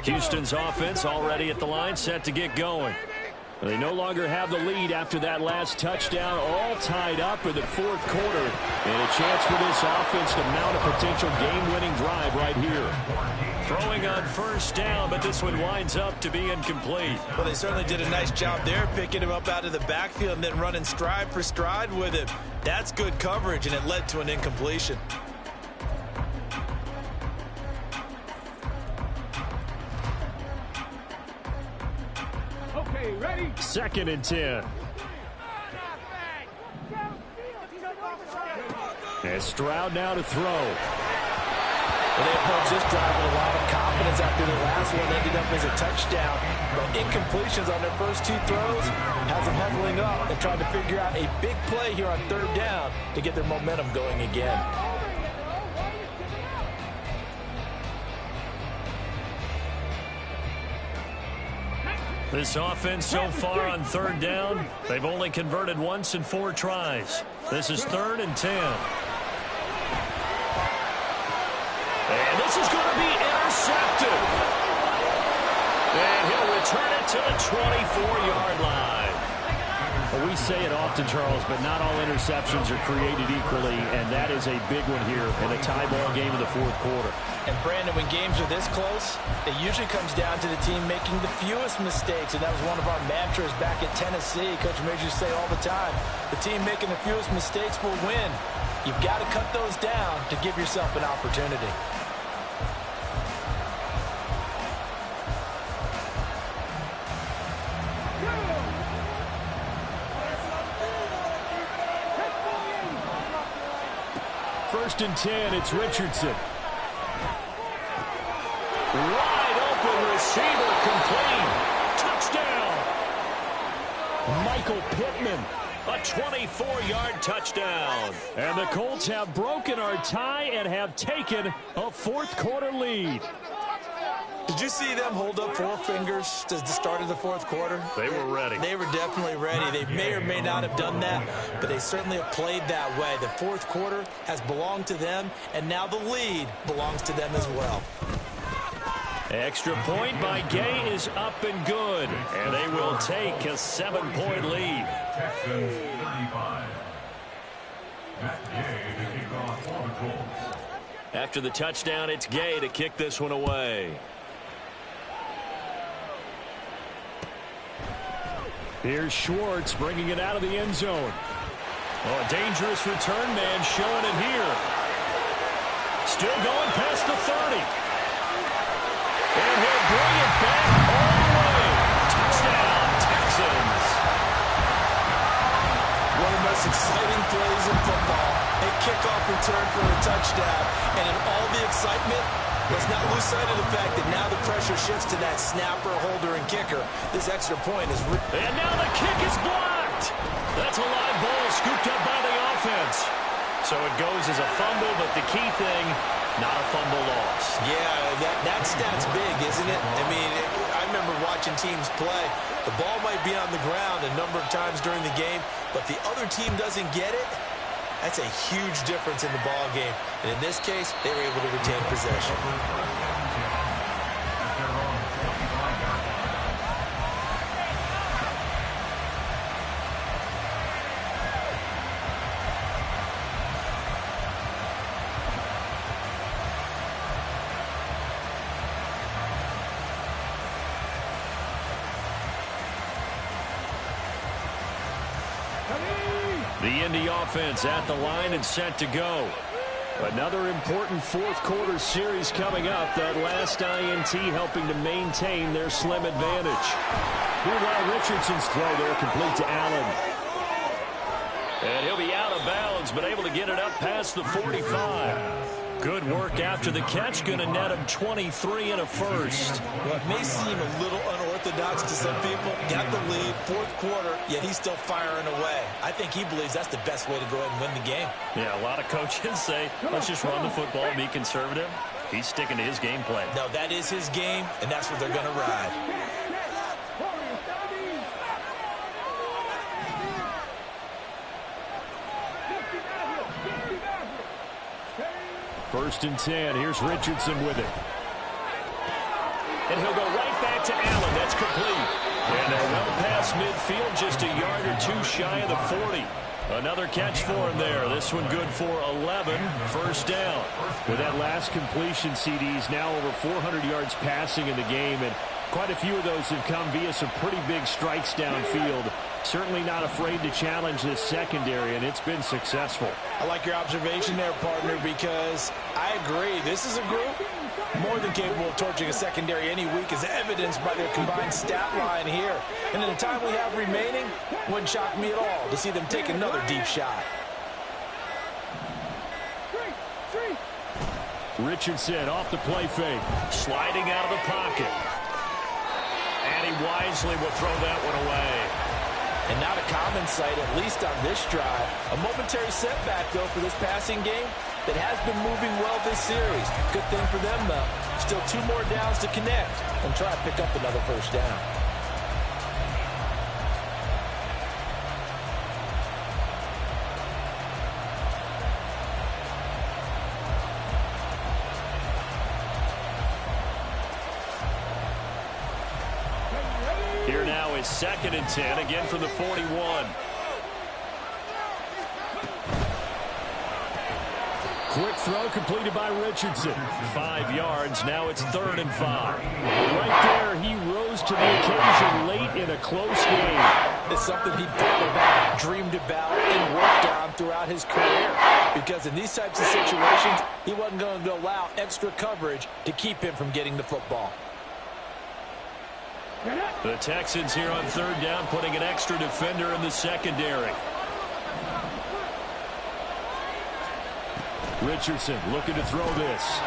Houston's offense already at the line, set to get going. They no longer have the lead after that last touchdown, all tied up in the 4th quarter. And a chance for this offense to mount a potential game-winning drive right here. Throwing on first down, but this one winds up to be incomplete. Well, they certainly did a nice job there, picking him up out of the backfield and then running stride for stride with him. That's good coverage, and it led to an incompletion. Ready? 2nd and 10. And Stroud now to throw. Well, they approach this drive with a lot of confidence after the last one ended up as a touchdown. But incompletions on their first 2 throws has them huddling up and trying to figure out a big play here on 3rd down to get their momentum going again. This offense so far on 3rd down, they've only converted once in 4 tries. This is 3rd and 10. And this is going to be intercepted. And he'll return it to the 24-yard line. Well, we say it often, Charles, but not all interceptions are created equally, and that is a big one here in a tie ball game in the 4th quarter. And, Brandon, when games are this close, it usually comes down to the team making the fewest mistakes, and that was one of our mantras back at Tennessee. Coach Majors say all the time, the team making the fewest mistakes will win. You've got to cut those down to give yourself an opportunity. First and 10, it's Richardson. Wide open receiver complete. Touchdown. Michael Pittman, a 24-yard touchdown. And the Colts have broken our tie and have taken a 4th quarter lead. Did you see them hold up 4 fingers to the start of the fourth quarter? They were ready. They were definitely ready. They may or may not have done that, but they certainly have played that way. The fourth quarter has belonged to them, and now the lead belongs to them as well. Extra point by Gay is up and good, and they will take a 7-point lead. Texans 35. Matt Gay to kick off for the Colts. After the touchdown, it's Gay to kick this one away. Here's Schwartz bringing it out of the end zone. Oh, a dangerous return man showing it here. Still going past the 30. And he'll bring it back all the way. Touchdown, Texans. One of the most exciting plays in football. A kickoff return for a touchdown. And in all the excitement, let's not lose sight of the fact that now the pressure shifts to that snapper, holder, and kicker. This extra point is... And now the kick is blocked. That's a live ball scooped up by the offense. So it goes as a fumble, but the key thing, not a fumble loss. Yeah, that stat's big, isn't it? I mean, I remember watching teams play. The ball might be on the ground a number of times during the game, but the other team doesn't get it. That's a huge difference in the ball game. And in this case, they were able to retain possession. The Indy offense at the line and set to go. Another important fourth quarter series coming up. That last INT helping to maintain their slim advantage. Meanwhile, Richardson's throw there complete to Allen. And he'll be out of bounds, but able to get it up past the 45. Good work after the catch. Going to net him 23 and a first. Well, it may seem a little unorthodox to some people. Got the lead, fourth quarter, yet he's still firing away. I think he believes that's the best way to go ahead and win the game. Yeah, a lot of coaches say, let's just run the football and be conservative. He's sticking to his game plan. No, that is his game, and that's what they're going to ride. First and 10. Here's Richardson with it. And he'll go right back to Allen. That's complete. And they're well past midfield, just a yard or two shy of the 40. Another catch for him there. This one good for 11. First down. With that last completion, CDs now over 400 yards passing in the game. And quite a few of those have come via some pretty big strikes downfield. Certainly not afraid to challenge this secondary, and it's been successful. I like your observation there, partner, because I agree. This is a group more than capable of torching a secondary any week, as evidenced by their combined stat line here. And in the time we have remaining, wouldn't shock me at all to see them take another deep shot. Richardson off the play fake. Sliding out of the pocket. And he wisely will throw that one away. And not a common sight, at least on this drive. A momentary setback, though, for this passing game that has been moving well this series. Good thing for them, though. Still 2 more downs to connect and try to pick up another first down. Here now is 2nd and 10, again from the 41. Quick throw completed by Richardson. 5 yards, now it's 3rd and 5. Right there, he rose to the occasion late in a close game. It's something he thought about, dreamed about, and worked on throughout his career. Because in these types of situations, he wasn't going to allow extra coverage to keep him from getting the football. The Texans here on 3rd down, putting an extra defender in the secondary. Richardson looking to throw this.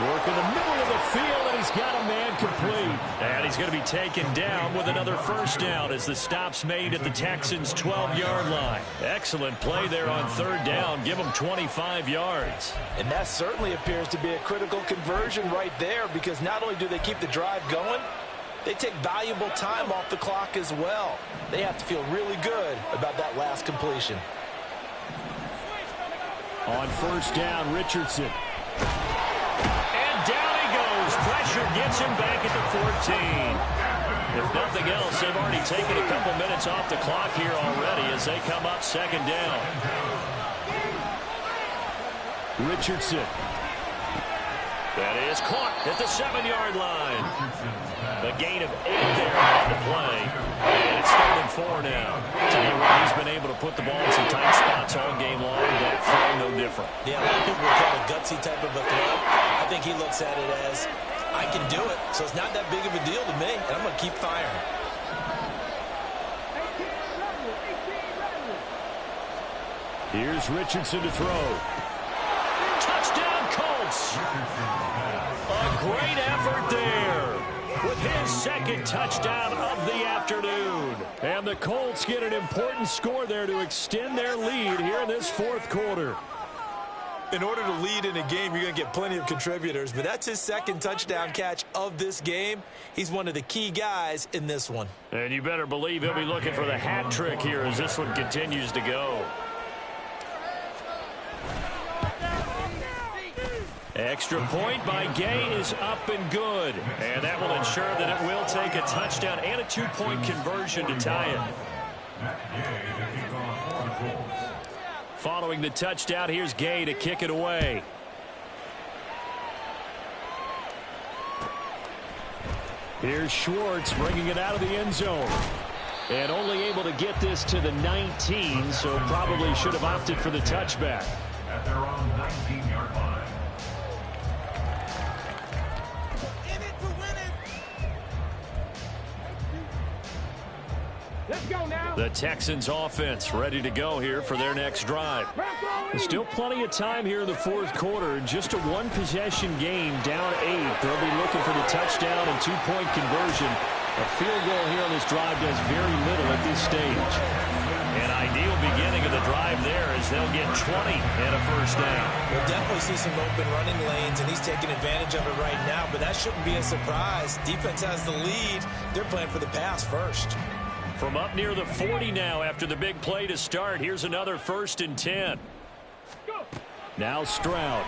Working the middle of the field, and he's got a man complete. And he's going to be taken down with another first down as the stop's made at the Texans' 12-yard line. Excellent play there on third down. Give them 25 yards. And that certainly appears to be a critical conversion right there, because not only do they keep the drive going, they take valuable time off the clock as well. They have to feel really good about that last completion. On first down, Richardson. And down he goes. Pressure gets him back at the 14. If nothing else, they've already taken a couple minutes off the clock here already as they come up second down. Richardson. That is caught at the 7-yard line. A gain of 8 there on the play. And it's 3rd and 4 now. Tell you what, he's been able to put the ball in some tight spots all game long. That throw no different. Yeah, a lot of people would call it a gutsy type of a throw. I think he looks at it as, I can do it, so it's not that big of a deal to me, and I'm going to keep firing. Here's Richardson to throw. Touchdown, Colts. A great effort there with his second touchdown of the afternoon. And the Colts get an important score there to extend their lead here in this fourth quarter. In order to lead in a game, you're going to get plenty of contributors, but that's his second touchdown catch of this game. He's one of the key guys in this one. And you better believe he'll be looking for the hat trick here as this one continues to go. Extra point by Gay is up and good. And that will ensure that it will take a touchdown and a 2-point conversion to tie it. Following the touchdown, here's Gay to kick it away. Here's Schwartz bringing it out of the end zone. And only able to get this to the 19, so probably should have opted for the touchback. At their own 19-yard line. The Texans offense ready to go here for their next drive. There's still plenty of time here in the fourth quarter. Just a one-possession game, down 8. They'll be looking for the touchdown and 2-point conversion. A field goal here on this drive does very little at this stage. An ideal beginning of the drive there as they'll get 20 and a first down. We'll definitely see some open running lanes, and he's taking advantage of it right now, but that shouldn't be a surprise. Defense has the lead. They're playing for the pass first. From up near the 40 now after the big play to start. Here's another 1st and 10. Now Stroud.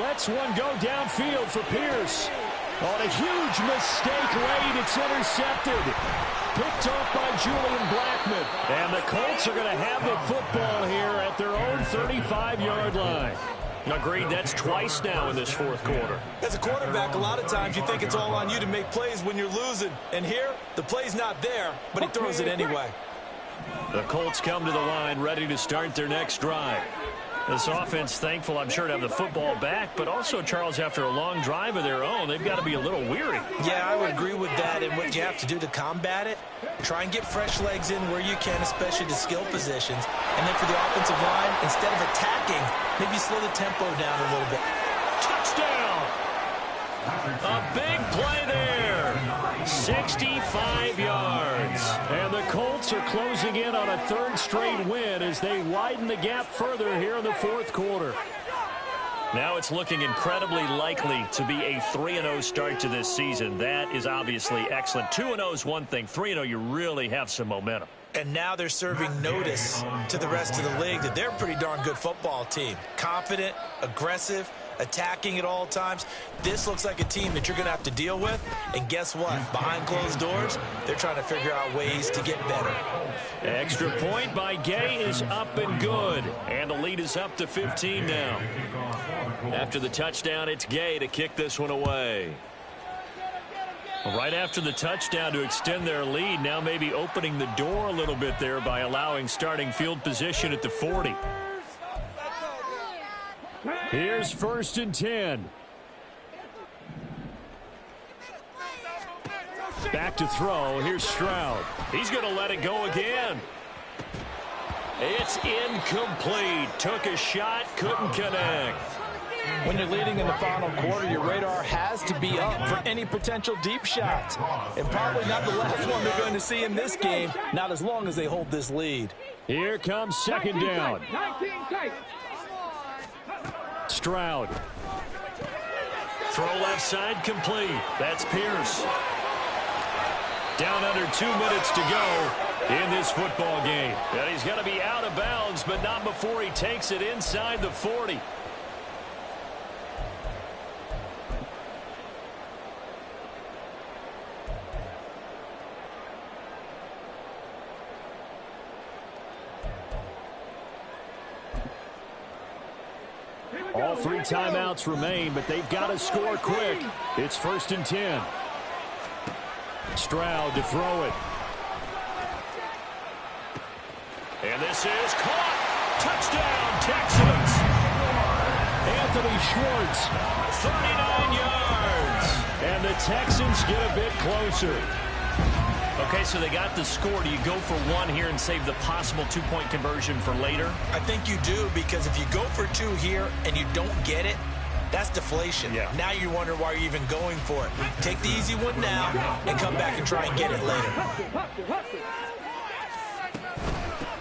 Lets one go downfield for Pierce. On a huge mistake late, it's intercepted. Picked off by Julian Blackmon. And the Colts are going to have the football here at their own 35-yard line. Agreed, that's twice now in this fourth quarter. As a quarterback, a lot of times you think it's all on you to make plays when you're losing. And here, the play's not there, but he throws it anyway. The Colts come to the line ready to start their next drive. This offense thankful, I'm sure, to have the football back, but also, Charles, after a long drive of their own, they've got to be a little weary. Yeah, I would agree with that, and what you have to do to combat it, try and get fresh legs in where you can, especially the skill positions. And then for the offensive line, instead of attacking, maybe slow the tempo down a little bit. Touchdown! A big play there. 65 yards. And the Colts are closing in on a 3rd straight win as they widen the gap further here in the fourth quarter. Now it's looking incredibly likely to be a 3-0 start to this season. That is obviously excellent. 2-0 is one thing. 3-0, you really have some momentum. And now they're serving notice to the rest of the league that they're a pretty darn good football team. Confident, aggressive, attacking at all times. This looks like a team that you're going to have to deal with. And guess what? Behind closed doors, they're trying to figure out ways to get better. Extra point by Gay is up and good. And the lead is up to 15 now. After the touchdown, it's Gay to kick this one away. Right after the touchdown to extend their lead, now maybe opening the door a little bit there by allowing starting field position at the 40. Here's 1st and 10. Back to throw. Here's Stroud. He's going to let it go again. It's incomplete. Took a shot, couldn't connect. When you're leading in the final quarter, your radar has to be up for any potential deep shots. And probably not the last one they're going to see in this game, not as long as they hold this lead. Here comes second down. Stroud. Throw left side complete. That's Pierce. Down under 2 minutes to go in this football game. And he's going to be out of bounds, but not before he takes it inside the 40. All 3 timeouts remain, but they've got to score quick. It's 1st and 10. Stroud to throw it. And this is caught. Touchdown, Texans. Anthony Schwartz, 39 yards. And the Texans get a bit closer. Okay, so they got the score. Do you go for 1 here and save the possible 2-point conversion for later? I think you do, because if you go for 2 here and you don't get it, that's deflation. Yeah. Now you wonder why you're even going for it. Take the easy one now and come back and try and get it later.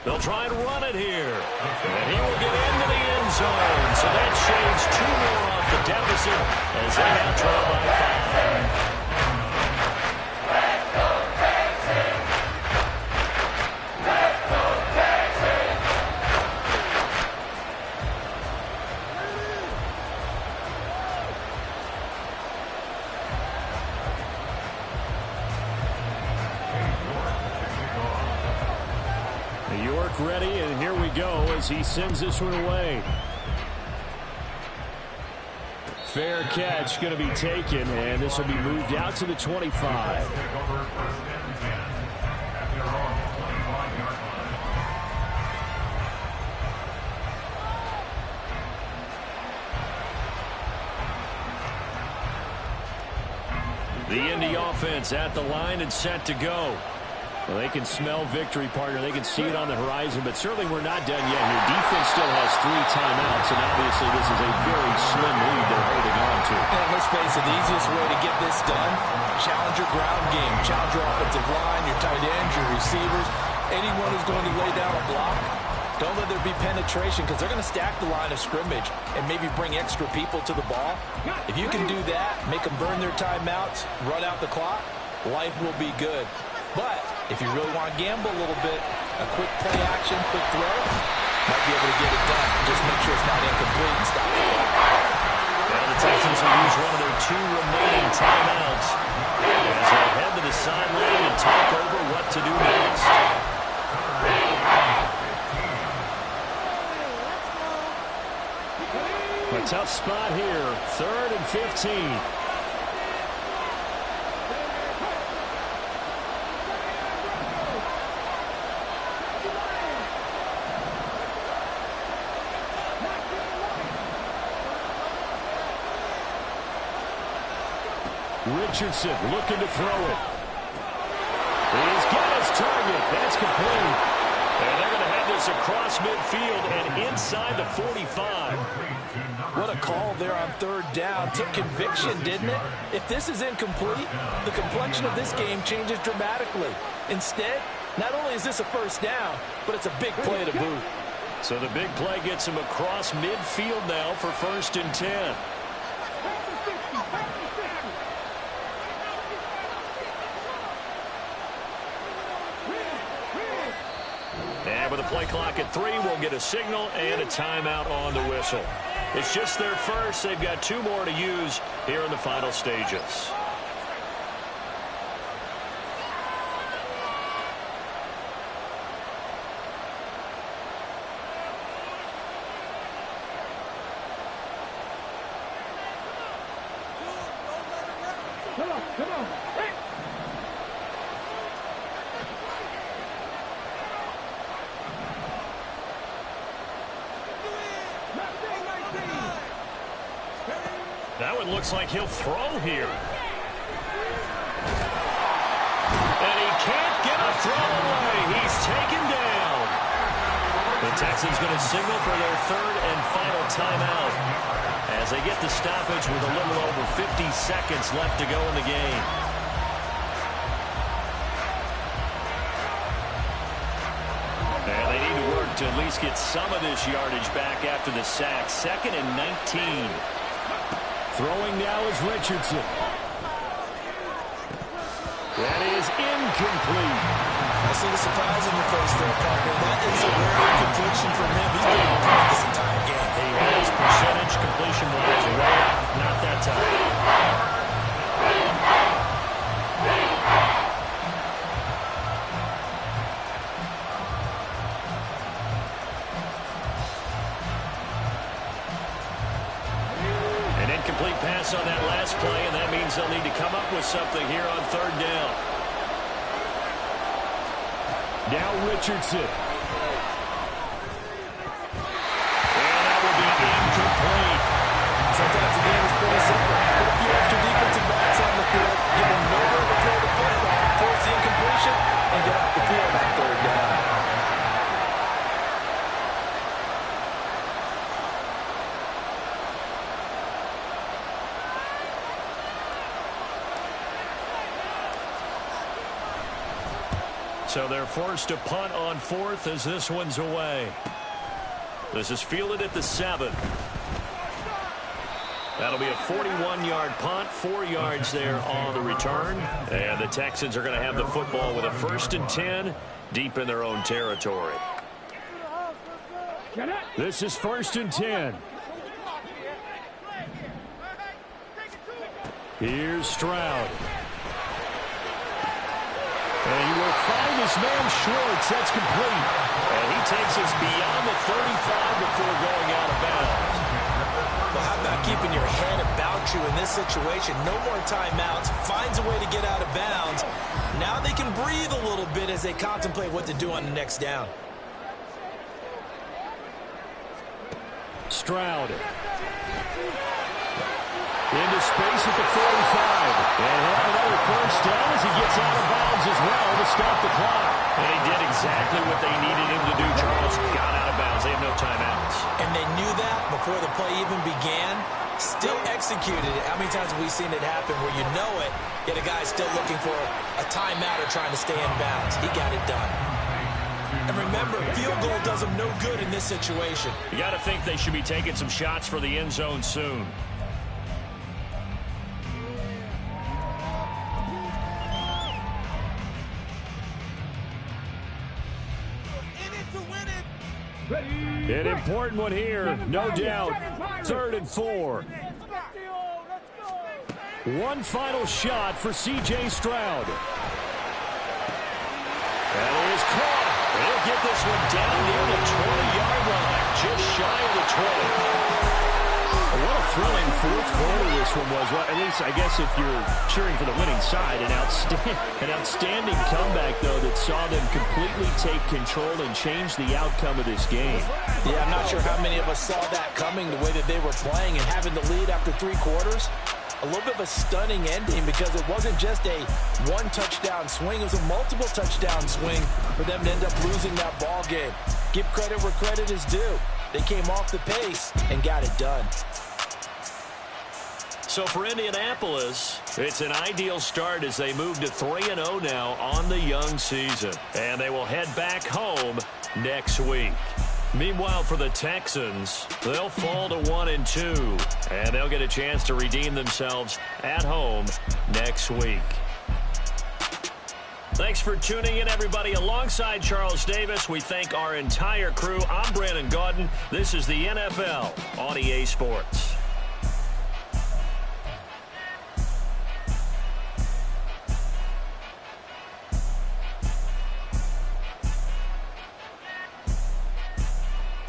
They'll try and run it here. And he will get into the end zone. So that shaves 2 more off the deficit as they now trail by 5. Ready, and here we go as he sends this one away. Fair catch going to be taken, and this will be moved out to the 25. The Indy offense at the line and set to go. Well, they can smell victory, partner. They can see it on the horizon, but certainly we're not done yet here. Defense still has 3 timeouts, and obviously this is a very slim lead they're holding on to. And let's face it, the easiest way to get this done, challenge your ground game, challenge your offensive line, your tight ends, your receivers, anyone who's going to lay down a block. Don't let there be penetration, because they're going to stack the line of scrimmage and maybe bring extra people to the ball. If you can do that, make them burn their timeouts, run out the clock, life will be good. But if you really want to gamble a little bit, a quick play action, quick throw, might be able to get it done. Just make sure it's not incomplete and stop the clock. Well, the Texans will use one of their 2 remaining timeouts as they head to the sideline and talk over what to do next. A tough spot here, 3rd and 15. Richardson looking to throw it. He's got his target. That's complete. And they're going to have this across midfield and inside the 45. What a call there on 3rd down. Took conviction, didn't it? If this is incomplete, the complexion of this game changes dramatically. Instead, not only is this a 1st down, but it's a big play to boot. So the big play gets him across midfield now for 1st and 10. And with a play clock at 3, we'll get a signal and a timeout on the whistle. It's just their first. They've got 2 more to use here in the final stages. Come on. That one looks like he'll throw here. And he can't get a throw away. He's taken down. The Texans going to signal for their 3rd and final timeout as as they get the stoppage with a little over 50 seconds left to go in the game. And they need to work to at least get some of this yardage back after the sack. 2nd and 19. Throwing now is Richardson. That is incomplete. I see the surprise on your face there, partner. That is a rare completion from him. He's been on this entire game. He has percentage completion-wise way up, not that time. An incomplete pass on that last play, and that means they'll need to come up with something here on 3rd down. Now Richardson. And that will be incomplete. Sometimes the game is pretty simple. Put a few extra defensive backs on the field, give them nowhere to throw the football, force the incompletion, and get off the field on 3rd down. So they're forced to punt on 4th as this one's away. This is fielded at the 7. That'll be a 41-yard punt, 4 yards there on the return. And the Texans are going to have the football with a 1st and 10 deep in their own territory. This is 1st and 10. Here's Stroud. And he will find this man Schwartz. That's complete. And he takes us beyond the 35 before going out of bounds. Well, how about keeping your head about you in this situation? No more timeouts. Finds a way to get out of bounds. Now they can breathe a little bit as they contemplate what to do on the next down. Stroud. Into space at the 45. And he'll have another 1st down as he gets out of bounds as well to stop the clock. And he did exactly what they needed him to do, Charles. Got out of bounds. They have no timeouts. And they knew that before the play even began. Still executed it. How many times have we seen it happen where you know it, yet a guy's still looking for a timeout or trying to stay in bounds? He got it done. And remember, field goal does them no good in this situation. You got to think they should be taking some shots for the end zone soon. An important one here, no doubt. 3rd and 4. One final shot for C.J. Stroud. That is caught. He'll get this one down near the 20-yard line, just shy of the 20. What a thrilling 4th quarter this one was. Well, at least, I guess, if you're cheering for the winning side, an outstanding comeback, though, that saw them completely take control and change the outcome of this game. Yeah, I'm not sure how many of us saw that coming, the way that they were playing and having the lead after 3 quarters. A little bit of a stunning ending because it wasn't just a 1-touchdown swing. It was a multiple touchdown swing for them to end up losing that ball game. Give credit where credit is due. They came off the pace and got it done. So for Indianapolis, it's an ideal start as they move to 3-0 now on the young season. And they will head back home next week. Meanwhile, for the Texans, they'll fall to 1-2, and they'll get a chance to redeem themselves at home next week. Thanks for tuning in, everybody. Alongside Charles Davis, we thank our entire crew. I'm Brandon Gaudin. This is the NFL on EA Sports.